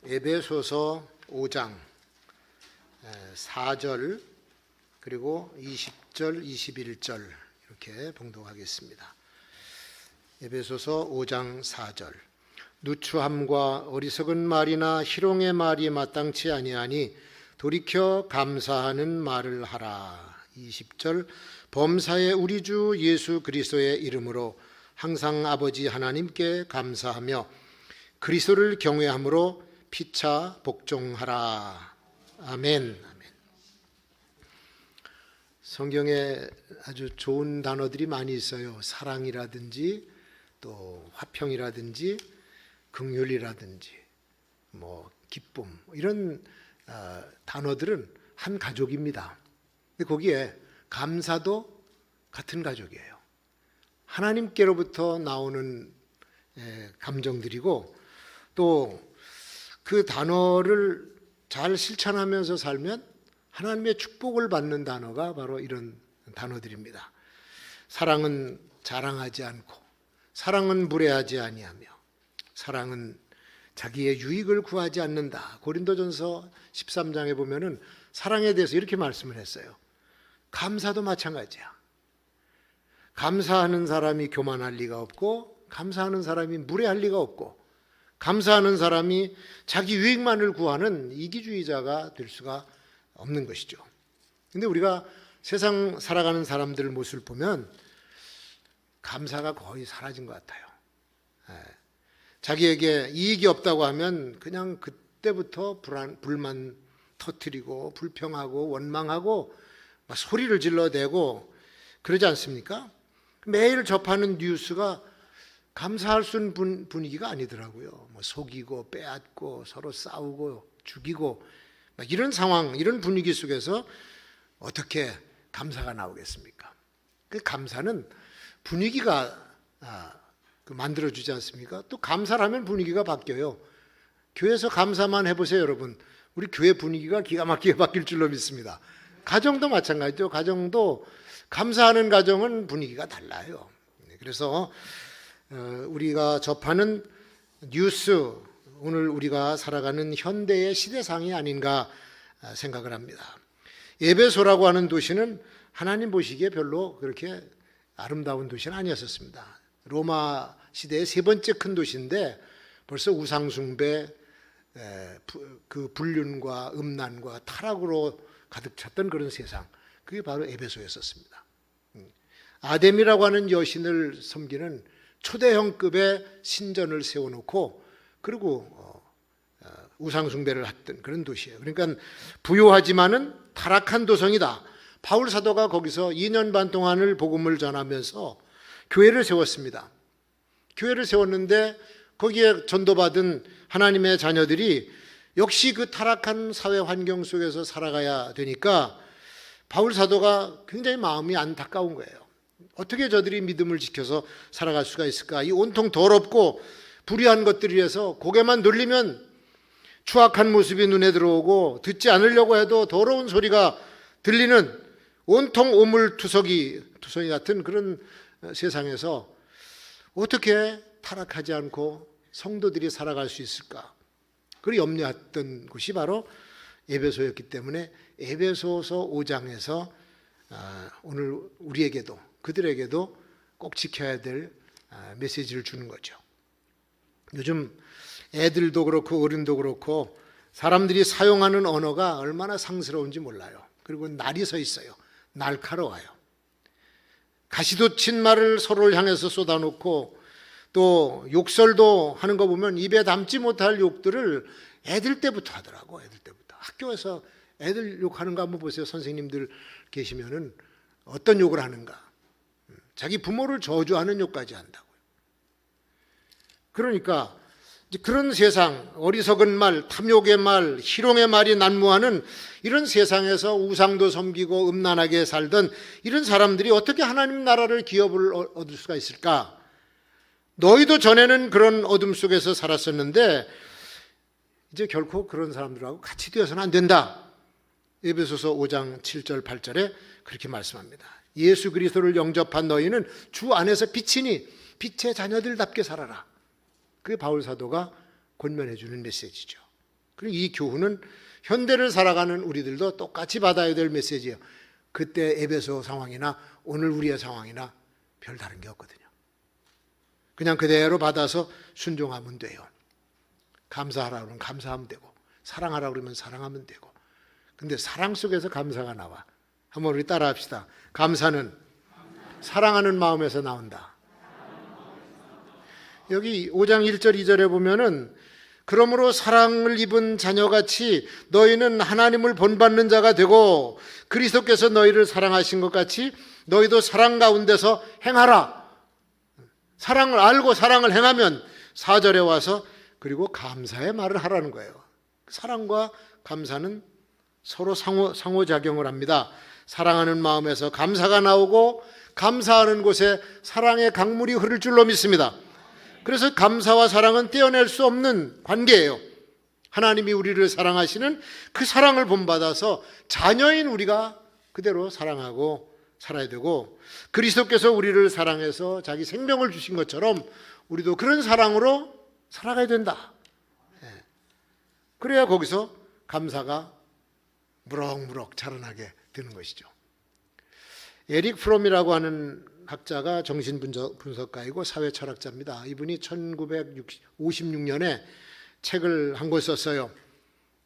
에베소서 5장 4절 그리고 20절, 21절 이렇게 봉독하겠습니다. 에베소서 5장 4절. 누추함과 어리석은 말이나 희롱의 말이 마땅치 아니하니 돌이켜 감사하는 말을 하라. 20절. 범사의 우리 주 예수 그리스도의 이름으로 항상 아버지 하나님께 감사하며 그리스도를 경외함으로 피차 복종하라. 아멘. 성경에 아주 좋은 단어들이 많이 있어요. 사랑이라든지 또 화평이라든지 긍휼이라든지 기쁨 이런 단어들은 한 가족입니다. 근데 거기에 감사도 같은 가족이에요. 하나님께로부터 나오는 감정들이고 또 그 단어를 잘 실천하면서 살면 하나님의 축복을 받는 단어가 바로 이런 단어들입니다. 사랑은 자랑하지 않고, 사랑은 무례하지 아니하며, 사랑은 자기의 유익을 구하지 않는다. 고린도전서 13장에 보면은 사랑에 대해서 이렇게 말씀을 했어요. 감사도 마찬가지야. 감사하는 사람이 교만할 리가 없고, 감사하는 사람이 무례할 리가 없고, 감사하는 사람이 자기 유익만을 구하는 이기주의자가 될 수가 없는 것이죠. 근데 우리가 세상 살아가는 사람들 모습을 보면 감사가 거의 사라진 것 같아요. 자기에게 이익이 없다고 하면 그냥 그때부터 불만 터뜨리고 불평하고 원망하고 막 소리를 질러대고 그러지 않습니까? 매일 접하는 뉴스가 감사할 수 있는 분위기가 아니더라고요. 속이고 빼앗고 서로 싸우고 죽이고 이런 상황, 이런 분위기 속에서 어떻게 감사가 나오겠습니까? 그 감사는 분위기가 만들어주지 않습니까? 또 감사를 하면 분위기가 바뀌어요. 교회에서 감사만 해보세요, 여러분. 우리 교회 분위기가 기가 막히게 바뀔 줄로 믿습니다. 가정도 마찬가지죠. 가정도 감사하는 가정은 분위기가 달라요. 그래서 우리가 접하는 뉴스, 오늘 우리가 살아가는 현대의 시대상이 아닌가 생각을 합니다. 에베소라고 하는 도시는 하나님 보시기에 별로 그렇게 아름다운 도시는 아니었습니다. 로마 시대의 세 번째 큰 도시인데 벌써 우상숭배, 그 불륜과 음란과 타락으로 가득 찼던 그런 세상, 그게 바로 에베소였었습니다. 아데미라고 하는 여신을 섬기는 초대형급의 신전을 세워놓고 그리고 우상숭배를 했던 그런 도시예요. 그러니까 부유하지만은 타락한 도성이다. 바울 사도가 거기서 2년 반 동안을 복음을 전하면서 교회를 세웠습니다. 교회를 세웠는데 거기에 전도받은 하나님의 자녀들이 역시 그 타락한 사회 환경 속에서 살아가야 되니까 바울 사도가 굉장히 마음이 안타까운 거예요. 어떻게 저들이 믿음을 지켜서 살아갈 수가 있을까? 이 온통 더럽고 불의한 것들이라서 고개만 돌리면 추악한 모습이 눈에 들어오고 듣지 않으려고 해도 더러운 소리가 들리는 온통 오물투성이 같은 그런 세상에서 어떻게 타락하지 않고 성도들이 살아갈 수 있을까? 그걸 염려했던 곳이 바로 에베소였기 때문에 에베소서 5장에서 오늘 우리에게도 그들에게도 꼭 지켜야 될 메시지를 주는 거죠. 요즘 애들도 그렇고 어른도 그렇고 사람들이 사용하는 언어가 얼마나 상스러운지 몰라요. 그리고 날이 서 있어요. 날카로워요. 가시돋친 말을 서로를 향해서 쏟아놓고 또 욕설도 하는 거 보면 입에 담지 못할 욕들을 애들 때부터 하더라고. 애들 때부터. 학교에서 애들 욕하는 거 한번 보세요. 선생님들 계시면은 어떤 욕을 하는가. 자기 부모를 저주하는 욕까지 한다고요. 그러니까 그런 세상, 어리석은 말, 탐욕의 말, 희롱의 말이 난무하는 이런 세상에서 우상도 섬기고 음란하게 살던 이런 사람들이 어떻게 하나님 나라를 기업을 얻을 수가 있을까? 너희도 전에는 그런 어둠 속에서 살았었는데 이제 결코 그런 사람들하고 같이 되어서는 안 된다. 에베소서 5장 7절 8절에 그렇게 말씀합니다. 예수 그리스도를 영접한 너희는 주 안에서 빛이니 빛의 자녀들답게 살아라. 그게 바울 사도가 권면해 주는 메시지죠. 그리고 이 교훈은 현대를 살아가는 우리들도 똑같이 받아야 될 메시지예요. 그때 에베소 상황이나 오늘 우리의 상황이나 별다른 게 없거든요. 그냥 그대로 받아서 순종하면 돼요. 감사하라 그러면 감사하면 되고, 사랑하라 그러면 사랑하면 되고. 근데 사랑 속에서 감사가 나와. 한번 우리 따라 합시다. 감사는 사랑하는 마음에서 나온다. 여기 5장 1절 2절에 보면은 그러므로 사랑을 입은 자녀같이 너희는 하나님을 본받는 자가 되고 그리스도께서 너희를 사랑하신 것 같이 너희도 사랑 가운데서 행하라. 사랑을 알고 사랑을 행하면 4절에 와서 그리고 감사의 말을 하라는 거예요. 사랑과 감사는 서로 상호작용을 합니다. 사랑하는 마음에서 감사가 나오고 감사하는 곳에 사랑의 강물이 흐를 줄로 믿습니다. 그래서 감사와 사랑은 떼어낼 수 없는 관계예요. 하나님이 우리를 사랑하시는 그 사랑을 본받아서 자녀인 우리가 그대로 사랑하고 살아야 되고 그리스도께서 우리를 사랑해서 자기 생명을 주신 것처럼 우리도 그런 사랑으로 살아가야 된다. 그래야 거기서 감사가 무럭무럭 자라나게 되는 것이죠. 에릭 프롬이라고 하는 학자가 정신분석가이고 사회철학자입니다. 이분이 1956년에 책을 한 권 썼어요.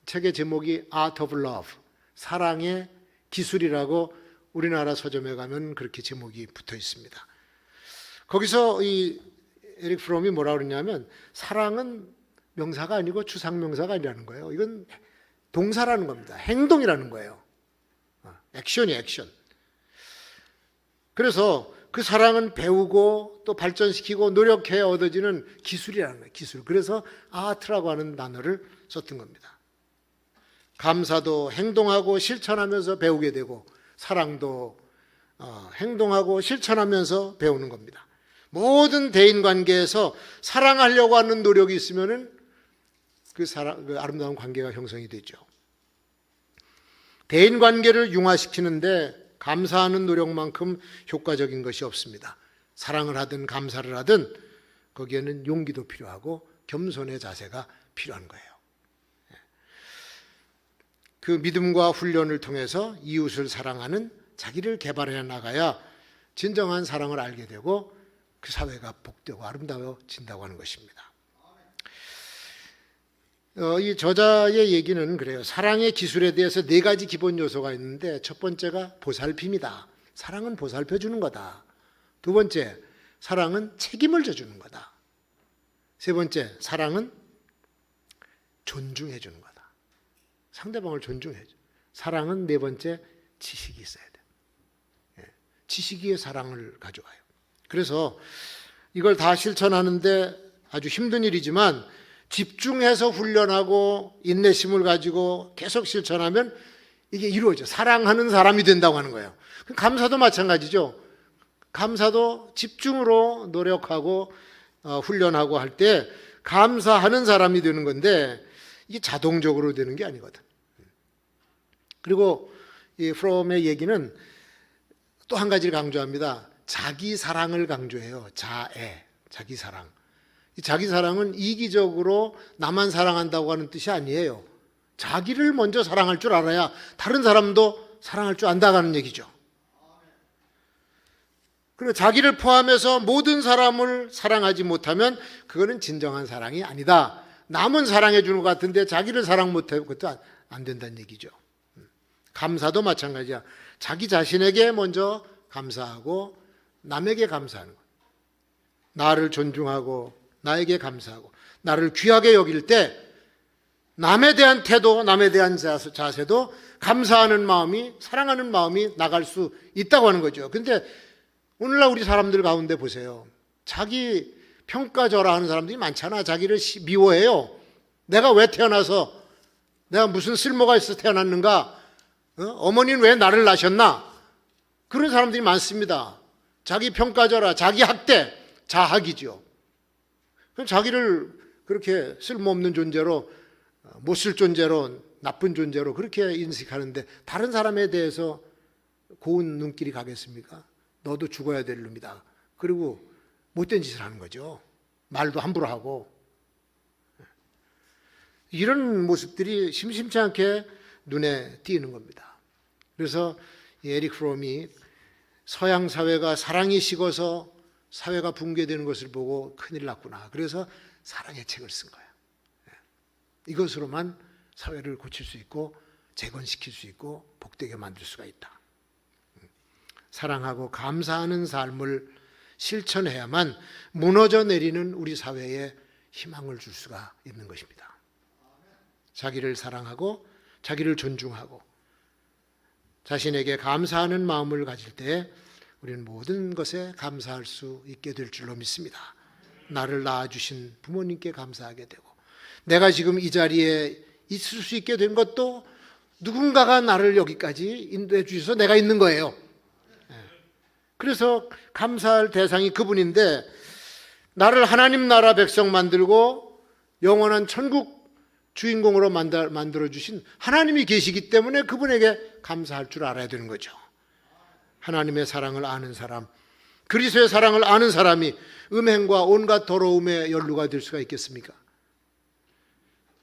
책의 제목이 Art of Love, 사랑의 기술이라고 우리나라 서점에 가면 그렇게 제목이 붙어 있습니다. 거기서 이 에릭 프롬이 뭐라 그러냐면 사랑은 명사가 아니고 추상명사가 아니라는 거예요. 이건 동사라는 겁니다. 행동이라는 거예요. 액션이 액션. 그래서 그 사랑은 배우고 또 발전시키고 노력해 얻어지는 기술이라는 거예요. 기술. 그래서 아트라고 하는 단어를 썼던 겁니다. 감사도 행동하고 실천하면서 배우게 되고 사랑도 행동하고 실천하면서 배우는 겁니다. 모든 대인관계에서 사랑하려고 하는 노력이 있으면은 그 아름다운 관계가 형성이 되죠. 대인관계를 융화시키는데 감사하는 노력만큼 효과적인 것이 없습니다. 사랑을 하든 감사를 하든 거기에는 용기도 필요하고 겸손의 자세가 필요한 거예요. 그 믿음과 훈련을 통해서 이웃을 사랑하는 자기를 개발해 나가야 진정한 사랑을 알게 되고 그 사회가 복되고 아름다워진다고 하는 것입니다. 이 저자의 얘기는 그래요. 사랑의 기술에 대해서 4가지 기본 요소가 있는데 첫 번째가 보살핌이다. 사랑은 보살펴 주는 거다. 두 번째, 사랑은 책임을 져주는 거다. 세 번째, 사랑은 존중해 주는 거다. 상대방을 존중해 줘. 사랑은 네 번째, 지식이 있어야 돼. 지식이 사랑을 가져와요. 그래서 이걸 다 실천하는데 아주 힘든 일이지만 집중해서 훈련하고 인내심을 가지고 계속 실천하면 이게 이루어져. 사랑하는 사람이 된다고 하는 거예요. 감사도 마찬가지죠. 감사도 집중으로 노력하고 훈련하고 할 때 감사하는 사람이 되는 건데 이게 자동적으로 되는 게 아니거든. 그리고 이 프롬의 얘기는 또 한 가지를 강조합니다. 자기 사랑을 강조해요. 자애, 자기 사랑. 이 자기 사랑은 이기적으로 나만 사랑한다고 하는 뜻이 아니에요. 자기를 먼저 사랑할 줄 알아야 다른 사람도 사랑할 줄 안다는 얘기죠. 그리고 자기를 포함해서 모든 사람을 사랑하지 못하면 그거는 진정한 사랑이 아니다. 남은 사랑해 주는 것 같은데 자기를 사랑 못해 그것도 안 된다는 얘기죠. 감사도 마찬가지야. 자기 자신에게 먼저 감사하고 남에게 감사하는 것. 나를 존중하고 나에게 감사하고 나를 귀하게 여길 때 남에 대한 태도, 남에 대한 자세도 감사하는 마음이, 사랑하는 마음이 나갈 수 있다고 하는 거죠. 근데 오늘날 우리 사람들 가운데 보세요. 자기 평가절하 하는 사람들이 많잖아. 자기를 미워해요. 내가 왜 태어나서 내가 무슨 쓸모가 있어서 태어났는가? 어머니는 왜 나를 낳으셨나? 그런 사람들이 많습니다. 자기 평가절하, 자기 학대, 자학이죠. 그럼 자기를 그렇게 쓸모없는 존재로, 못쓸 존재로, 나쁜 존재로 그렇게 인식하는데 다른 사람에 대해서 고운 눈길이 가겠습니까? 너도 죽어야 될 놈이다. 그리고 못된 짓을 하는 거죠. 말도 함부로 하고. 이런 모습들이 심심치 않게 눈에 띄는 겁니다. 그래서 에릭 프롬이 서양 사회가 사랑이 식어서 사회가 붕괴되는 것을 보고 큰일 났구나. 그래서 사랑의 책을 쓴 거예요. 이것으로만 사회를 고칠 수 있고 재건시킬 수 있고 복되게 만들 수가 있다. 사랑하고 감사하는 삶을 실천해야만 무너져 내리는 우리 사회에 희망을 줄 수가 있는 것입니다. 자기를 사랑하고 자기를 존중하고 자신에게 감사하는 마음을 가질 때 우리는 모든 것에 감사할 수 있게 될 줄로 믿습니다. 나를 낳아주신 부모님께 감사하게 되고 내가 지금 이 자리에 있을 수 있게 된 것도 누군가가 나를 여기까지 인도해 주셔서 내가 있는 거예요. 그래서 감사할 대상이 그분인데 나를 하나님 나라 백성 만들고 영원한 천국 주인공으로 만들어주신 하나님이 계시기 때문에 그분에게 감사할 줄 알아야 되는 거죠. 하나님의 사랑을 아는 사람, 그리스도의 사랑을 아는 사람이 음행과 온갖 더러움의 연루가 될 수가 있겠습니까?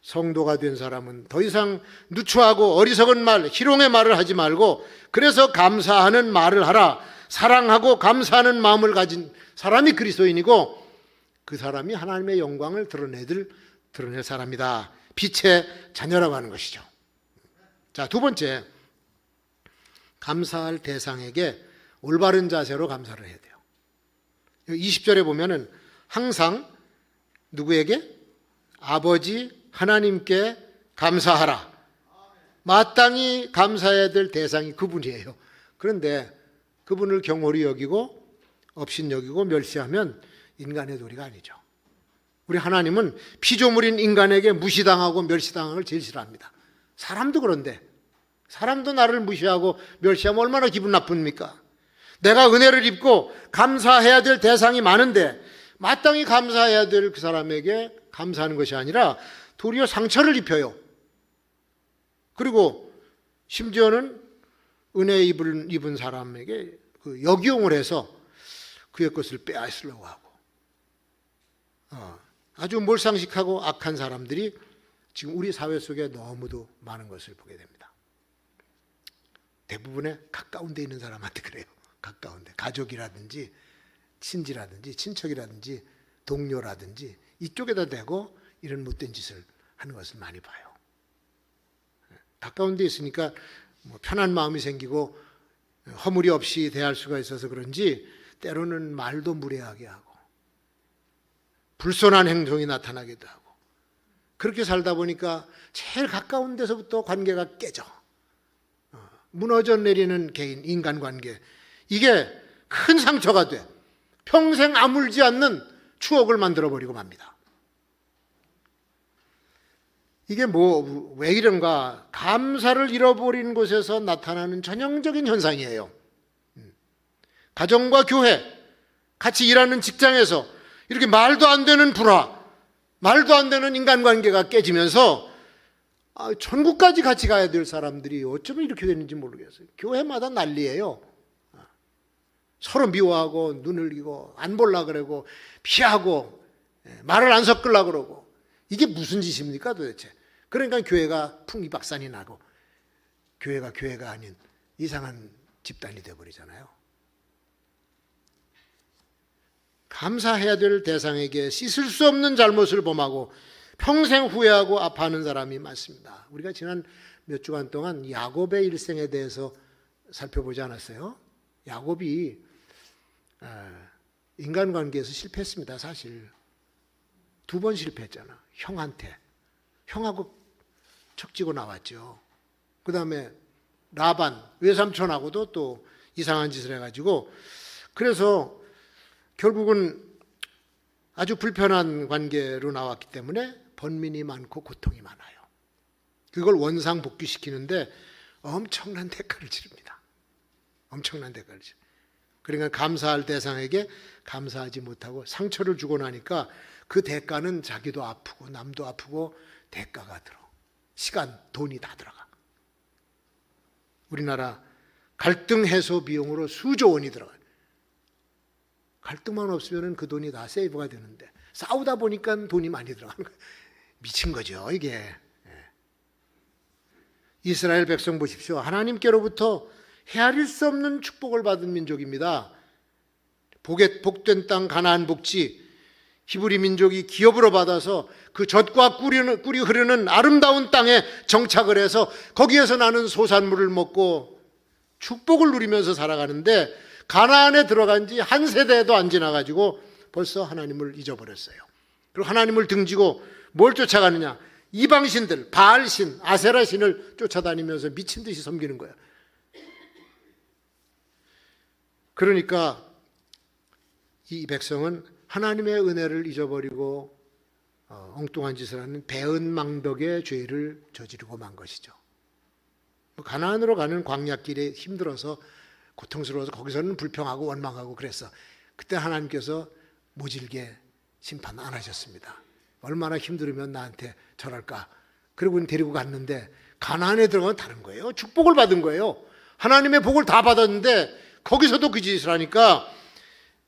성도가 된 사람은 더 이상 누추하고 어리석은 말, 희롱의 말을 하지 말고 그래서 감사하는 말을 하라. 사랑하고 감사하는 마음을 가진 사람이 그리스도인이고 그 사람이 하나님의 영광을 드러낼 사람이다. 빛의 자녀라고 하는 것이죠. 자, 두 번째, 감사할 대상에게 올바른 자세로 감사를 해야 돼요. 20절에 보면은 항상 누구에게? 아버지 하나님께 감사하라. 마땅히 감사해야 될 대상이 그분이에요. 그런데 그분을 경홀히 여기고 업신여기고 멸시하면 인간의 도리가 아니죠. 우리 하나님은 피조물인 인간에게 무시당하고 멸시당하는 걸 제일 싫어합니다. 사람도 그런데 사람도 나를 무시하고 멸시하면 얼마나 기분 나쁩니까? 내가 은혜를 입고 감사해야 될 대상이 많은데 마땅히 감사해야 될 그 사람에게 감사하는 것이 아니라 도리어 상처를 입혀요. 그리고 심지어는 은혜 입은 사람에게 그 역이용을 해서 그의 것을 빼앗으려고 하고 아주 몰상식하고 악한 사람들이 지금 우리 사회 속에 너무도 많은 것을 보게 됩니다. 대부분의 가까운 데 있는 사람한테 그래요. 가까운 데 가족이라든지 친지라든지 친척이라든지 동료라든지 이쪽에다 대고 이런 못된 짓을 하는 것을 많이 봐요. 가까운 데 있으니까 뭐 편한 마음이 생기고 허물이 없이 대할 수가 있어서 그런지 때로는 말도 무례하게 하고 불손한 행동이 나타나기도 하고 그렇게 살다 보니까 제일 가까운 데서부터 관계가 깨져 무너져 내리는 개인, 인간관계 이게 큰 상처가 돼 평생 아물지 않는 추억을 만들어버리고 맙니다. 이게 왜 이런가? 감사를 잃어버린 곳에서 나타나는 전형적인 현상이에요. 가정과 교회, 같이 일하는 직장에서 이렇게 말도 안 되는 불화, 말도 안 되는 인간관계가 깨지면서 천국까지 같이 가야 될 사람들이 어쩌면 이렇게 되는지 모르겠어요. 교회마다 난리예요. 서로 미워하고 눈을 이고 안 볼라 그러고 피하고 말을 안 섞으려 그러고 이게 무슨 짓입니까 도대체? 그러니까 교회가 풍비박산이 나고 교회가 아닌 이상한 집단이 되어버리잖아요. 감사해야 될 대상에게 씻을 수 없는 잘못을 범하고 평생 후회하고 아파하는 사람이 많습니다. 우리가 지난 몇 주간 동안 야곱의 일생에 대해서 살펴보지 않았어요? 야곱이 인간관계에서 실패했습니다. 사실 2번 실패했잖아. 형하고 척지고 나왔죠. 그 다음에 라반 외삼촌하고도 또 이상한 짓을 해가지고 그래서 결국은 아주 불편한 관계로 나왔기 때문에 번민이 많고 고통이 많아요. 그걸 원상복귀시키는데 엄청난 대가를 치릅니다. 엄청난 대가를 치릅니다. 그러니까 감사할 대상에게 감사하지 못하고 상처를 주고 나니까 그 대가는 자기도 아프고 남도 아프고 대가가 들어. 시간, 돈이 다 들어가. 우리나라 갈등 해소 비용으로 수조 원이 들어가요. 갈등만 없으면 그 돈이 다 세이브가 되는데 싸우다 보니까 돈이 많이 들어가는 거예요. 미친 거죠, 이게. 이스라엘 백성 보십시오. 하나님께로부터 헤아릴 수 없는 축복을 받은 민족입니다. 복된 땅 가나안 복지, 히브리 민족이 기업으로 받아서 그 젖과 꿀이 흐르는 아름다운 땅에 정착을 해서 거기에서 나는 소산물을 먹고 축복을 누리면서 살아가는데, 가나안에 들어간 지 한 세대도 안 지나가지고 벌써 하나님을 잊어버렸어요. 그리고 하나님을 등지고 뭘 쫓아가느냐? 이방신들, 바알신, 아세라신을 쫓아다니면서 미친 듯이 섬기는 거예요. 그러니까 이 백성은 하나님의 은혜를 잊어버리고 엉뚱한 짓을 하는 배은망덕의 죄를 저지르고 만 것이죠. 가나안으로 가는 광야길에 힘들어서 고통스러워서 거기서는 불평하고 원망하고 그랬어. 그때 하나님께서 모질게 심판 안 하셨습니다. 얼마나 힘들으면 나한테 저럴까. 그리고 데리고 갔는데 가나안에 들어가면 다른 거예요. 축복을 받은 거예요. 하나님의 복을 다 받았는데 거기서도 그 짓을 하니까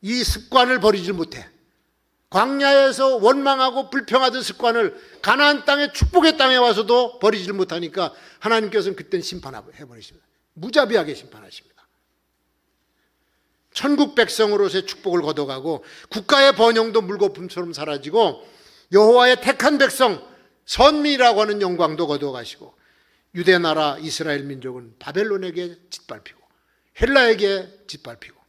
이 습관을 버리지 못해. 광야에서 원망하고 불평하던 습관을 가나안 땅에 축복의 땅에 와서도 버리지 못하니까 하나님께서는 그때는 심판해버리십니다. 무자비하게 심판하십니다. 천국 백성으로서의 축복을 거둬가고 국가의 번영도 물거품처럼 사라지고 여호와의 택한 백성 선민이라고 하는 영광도 거둬가시고 유대 나라 이스라엘 민족은 바벨론에게 짓밟히고 헬라에게 짓밟히고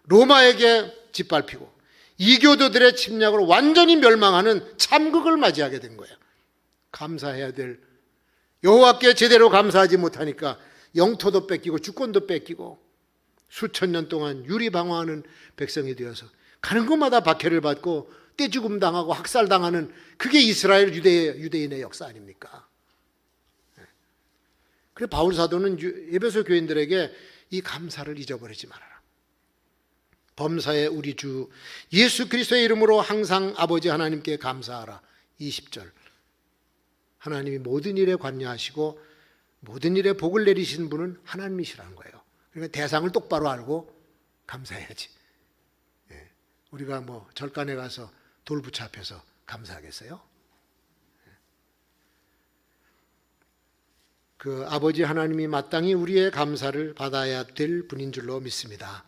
로마에게 짓밟히고 이교도들의 침략으로 완전히 멸망하는 참극을 맞이하게 된 거예요. 감사해야 될 여호와께 제대로 감사하지 못하니까 영토도 뺏기고 주권도 뺏기고 수천 년 동안 유리방황하는 백성이 되어서 가는 곳마다 박해를 받고 떼죽음 당하고 학살당하는 그게 이스라엘 유대인의 역사 아닙니까? 그래서 바울 사도는 에베소 교인들에게 이 감사를 잊어버리지 말아라. 범사의 우리 주 예수 그리스도의 이름으로 항상 아버지 하나님께 감사하라. 20절. 하나님이 모든 일에 관여하시고 모든 일에 복을 내리신 분은 하나님이시라는 거예요. 그러니까 대상을 똑바로 알고 감사해야지. 우리가 뭐 절간에 가서 돌부처 앞에서 감사하겠어요? 그 아버지 하나님이 마땅히 우리의 감사를 받아야 될 분인 줄로 믿습니다.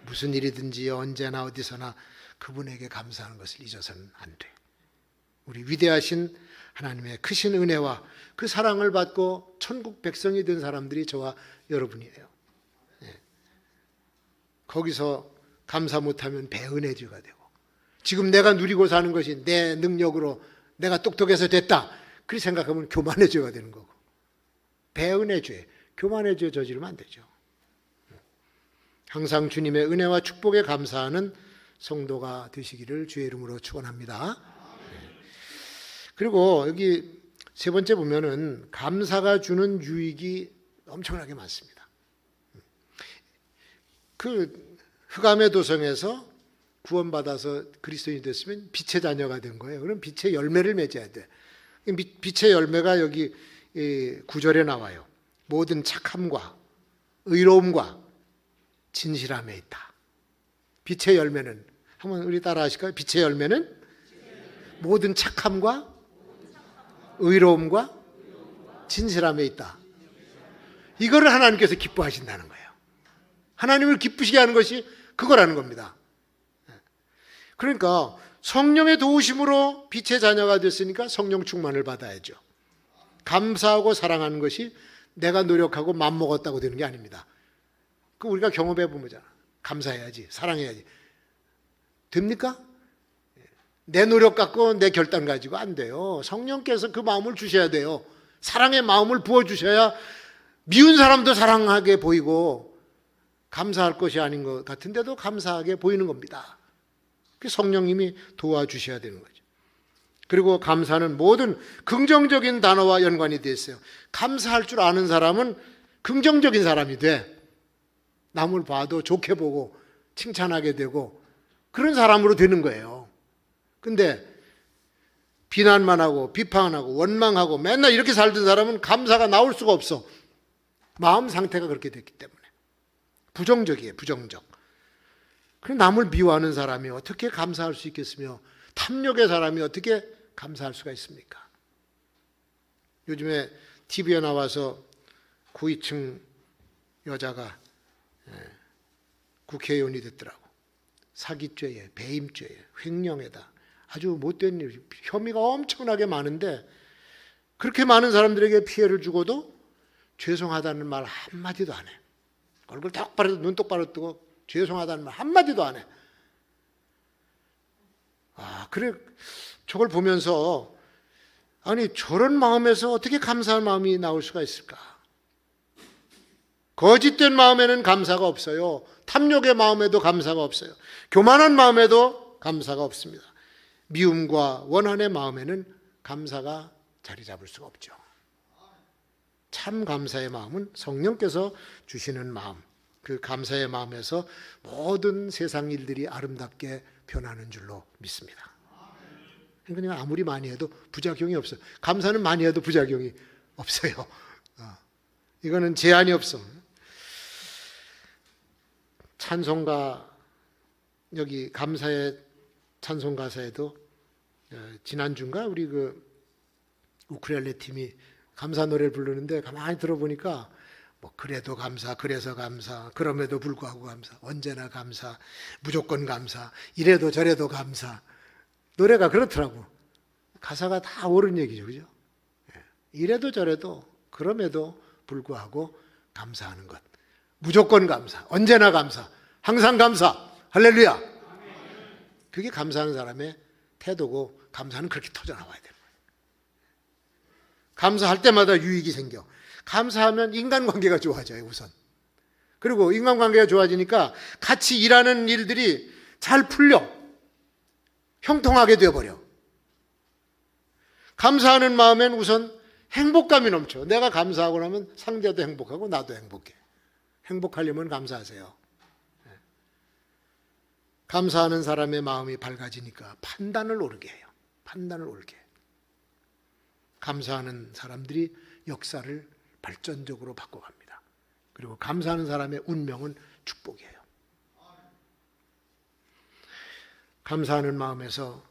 무슨 일이든지 언제나 어디서나 그분에게 감사하는 것을 잊어서는 안 돼. 우리 위대하신 하나님의 크신 은혜와 그 사랑을 받고 천국 백성이 된 사람들이 저와 여러분이에요. 거기서 감사 못하면 배은혜죄가 되고, 지금 내가 누리고 사는 것이 내 능력으로 내가 똑똑해서 됐다 그렇게 생각하면 교만의 죄가 되는 거고, 배은의 죄, 교만의 죄 저지르면 안 되죠. 항상 주님의 은혜와 축복에 감사하는 성도가 되시기를 주의 이름으로 축원합니다. 그리고 여기 세 번째 보면은 감사가 주는 유익이 엄청나게 많습니다. 그 흑암의 도성에서 구원받아서 그리스도인이 됐으면 빛의 자녀가 된 거예요. 그럼 빛의 열매를 맺어야 돼. 빛의 열매가 여기 9절에 나와요. 모든 착함과 의로움과 진실함에 있다. 빛의 열매는, 한번 우리 따라 하실까요? 빛의 열매는 모든 착함과 의로움과 진실함에 있다. 이거를 하나님께서 기뻐하신다는 거예요. 하나님을 기쁘시게 하는 것이 그거라는 겁니다. 그러니까 성령의 도우심으로 빛의 자녀가 됐으니까 성령 충만을 받아야죠. 감사하고 사랑하는 것이 내가 노력하고 맘먹었다고 되는 게 아닙니다. 그 우리가 경험해 보면 감사해야지, 사랑해야지. 됩니까? 내 노력 갖고 내 결단 가지고 안 돼요. 성령께서 그 마음을 주셔야 돼요. 사랑의 마음을 부어주셔야 미운 사람도 사랑하게 보이고 감사할 것이 아닌 것 같은데도 감사하게 보이는 겁니다. 성령님이 도와주셔야 되는 거죠. 그리고 감사는 모든 긍정적인 단어와 연관이 되어 있어요. 감사할 줄 아는 사람은 긍정적인 사람이 돼. 남을 봐도 좋게 보고 칭찬하게 되고 그런 사람으로 되는 거예요. 근데 비난만 하고 비판하고 원망하고 맨날 이렇게 살던 사람은 감사가 나올 수가 없어. 마음 상태가 그렇게 됐기 때문에. 부정적이에요. 부정적. 그럼 남을 미워하는 사람이 어떻게 감사할 수 있겠으며 탐욕의 사람이 어떻게 감사할 수가 있습니까? 요즘에 TV에 나와서 고위층 여자가 국회의원이 됐더라고. 사기죄에, 배임죄에, 횡령에다 아주 못된 일, 혐의가 엄청나게 많은데 그렇게 많은 사람들에게 피해를 주고도 죄송하다는 말 한마디도 안 해. 얼굴 똑바로, 눈 똑바로 뜨고 죄송하다는 말 한마디도 안 해. 그래, 저걸 보면서 아니 저런 마음에서 어떻게 감사할 마음이 나올 수가 있을까? 거짓된 마음에는 감사가 없어요. 탐욕의 마음에도 감사가 없어요. 교만한 마음에도 감사가 없습니다. 미움과 원한의 마음에는 감사가 자리 잡을 수가 없죠. 참 감사의 마음은 성령께서 주시는 마음, 그 감사의 마음에서 모든 세상 일들이 아름답게 변하는 줄로 믿습니다. 그러니까 아무리 많이 해도 부작용이 없어요. 감사는 많이 해도 부작용이 없어요. 이거는 제한이 없어. 찬송가, 여기 감사의 찬송 가사에도 지난주인가 우리 그 우크렐레 팀이 감사 노래를 부르는데 가만히 들어보니까 뭐 그래도 감사, 그래서 감사, 그럼에도 불구하고 감사, 언제나 감사, 무조건 감사, 이래도 저래도 감사. 노래가 그렇더라고. 가사가 다 옳은 얘기죠, 그죠? 이래도 저래도 그럼에도 불구하고 감사하는 것. 무조건 감사, 언제나 감사, 항상 감사, 할렐루야. 그게 감사하는 사람의 태도고 감사는 그렇게 터져나와야 되는 거예요. 감사할 때마다 유익이 생겨. 감사하면 인간관계가 좋아져요, 우선. 그리고 인간관계가 좋아지니까 같이 일하는 일들이 잘 풀려. 형통하게 되어버려. 감사하는 마음엔 우선 행복감이 넘쳐. 내가 감사하고 나면 상대도 행복하고 나도 행복해. 행복하려면 감사하세요. 감사하는 사람의 마음이 밝아지니까 판단을 옳게 해요. 판단을 옳게. 감사하는 사람들이 역사를 발전적으로 바꿔갑니다. 그리고 감사하는 사람의 운명은 축복이에요. 감사하는 마음에서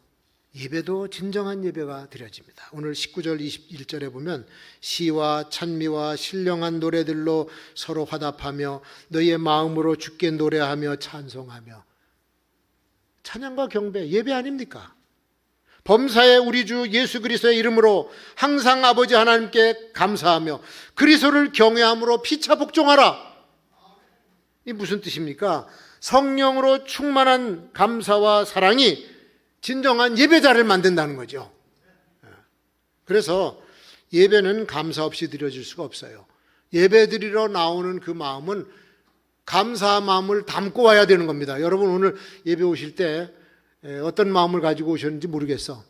예배도 진정한 예배가 드려집니다. 오늘 19절 21절에 보면 시와 찬미와 신령한 노래들로 서로 화답하며 너희의 마음으로 주께 노래하며 찬송하며. 찬양과 경배, 예배 아닙니까? 범사의 우리 주 예수 그리스도의 이름으로 항상 아버지 하나님께 감사하며 그리스도를 경외함으로 피차 복종하라. 이 무슨 뜻입니까? 성령으로 충만한 감사와 사랑이 진정한 예배자를 만든다는 거죠. 그래서 예배는 감사 없이 드려질 수가 없어요. 예배 드리러 나오는 그 마음은 감사의 마음을 담고 와야 되는 겁니다. 여러분 오늘 예배 오실 때 어떤 마음을 가지고 오셨는지 모르겠어.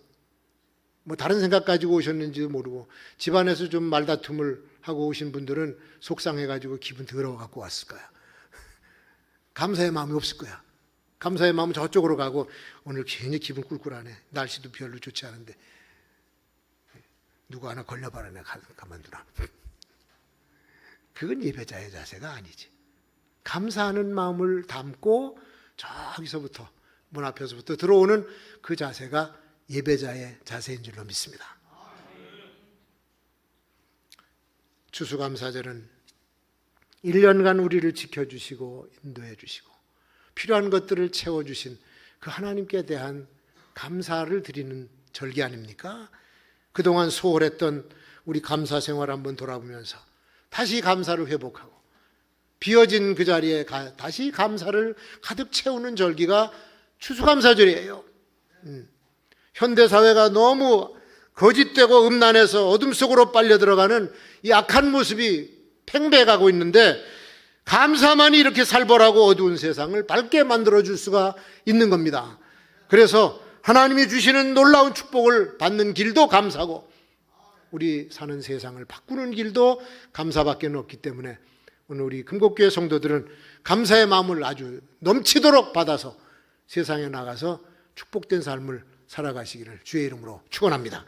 뭐 다른 생각 가지고 오셨는지도 모르고 집안에서 좀 말다툼을 하고 오신 분들은 속상해가지고 기분 더러워 갖고 왔을 거야. 감사의 마음이 없을 거야. 감사의 마음은 저쪽으로 가고 오늘 괜히 기분 꿀꿀하네. 날씨도 별로 좋지 않은데 누구 하나 걸려봐라 내가 가만두나. 그건 예배자의 자세가 아니지. 감사하는 마음을 담고 저기서부터 문 앞에서부터 들어오는 그 자세가 예배자의 자세인 줄로 믿습니다. 추수감사절은 1년간 우리를 지켜주시고 인도해 주시고 필요한 것들을 채워주신 그 하나님께 대한 감사를 드리는 절기 아닙니까? 그동안 소홀했던 우리 감사 생활 한번 돌아보면서 다시 감사를 회복하고 비어진 그 자리에 다시 감사를 가득 채우는 절기가 추수감사절이에요. 현대사회가 너무 거짓되고 음란해서 어둠 속으로 빨려 들어가는 이 악한 모습이 팽배해가고 있는데 감사만이 이렇게 살벌하고 어두운 세상을 밝게 만들어줄 수가 있는 겁니다. 그래서 하나님이 주시는 놀라운 축복을 받는 길도 감사고 우리 사는 세상을 바꾸는 길도 감사밖에 없기 때문에 오늘 우리 금곡교회 성도들은 감사의 마음을 아주 넘치도록 받아서 세상에 나가서 축복된 삶을 살아가시기를 주의 이름으로 축원합니다.